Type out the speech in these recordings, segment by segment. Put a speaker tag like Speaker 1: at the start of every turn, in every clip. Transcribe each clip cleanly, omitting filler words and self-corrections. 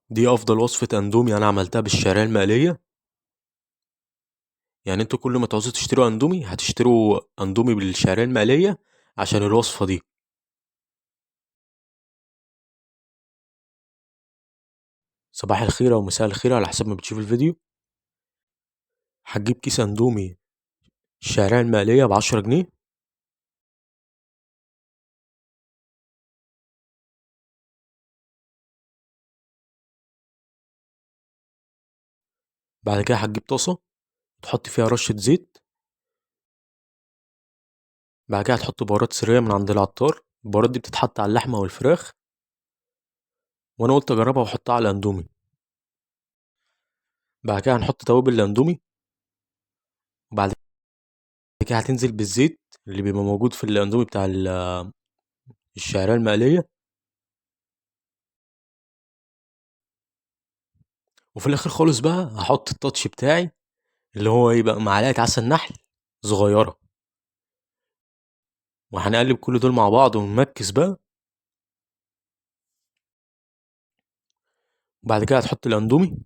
Speaker 1: دي افضل وصفة اندومي انا عملتها بالشعرية المقلية. يعني انتوا كل ما تعوزوا تشتروا اندومي هتشتروا اندومي بالشعرية المقلية عشان الوصفة دي. صباح الخير او مساء الخير على حسب ما بتشوف الفيديو. هتجيب كيس اندومي الشعرية المقلية ب10 جنيه. بعد كده هتجيب طاسة تحط فيها رشة زيت. بعد كده هتحط بهارات سرية من عند العطار، البهارات دي بتتحط على اللحمة والفراخ، وانا قلت اجربها واحطها على الاندومي. بعد كده هنحط توابل الاندومي، وبعد كده هتنزل بالزيت اللي بيبقى موجود في الاندومي بتاع الشعرية المقلية. وفي الاخر خالص بقى هحط التاتش بتاعي اللي هو ايه بقى، معلقة عسل نحل صغيرة، وهنقلب كل دول مع بعض ونمكس بقى. وبعد كده هتحط الاندومي،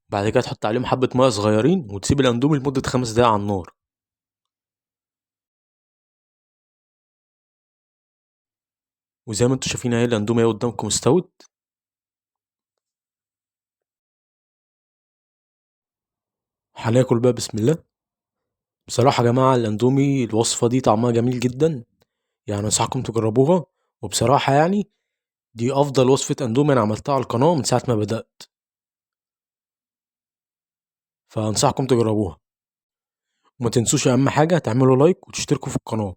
Speaker 1: بعد كده تحط عليهم حبة مية صغيرين وتسيب الاندومي لمدة 5 دقايق على النار. وزي ما انتوا شايفين اهي الاندومي اهي قدامكم استوت. هناكل بقى بسم الله. بصراحة يا جماعة الاندومي الوصفة دي طعمها جميل جدا، يعني انصحكم تجربوها. وبصراحة يعني دي افضل وصفة اندومي انا عملتها على القناة من ساعة ما بدأت، فانصحكم تجربوها. وما تنسوش اهم حاجة تعملوا لايك وتشتركوا في القناة.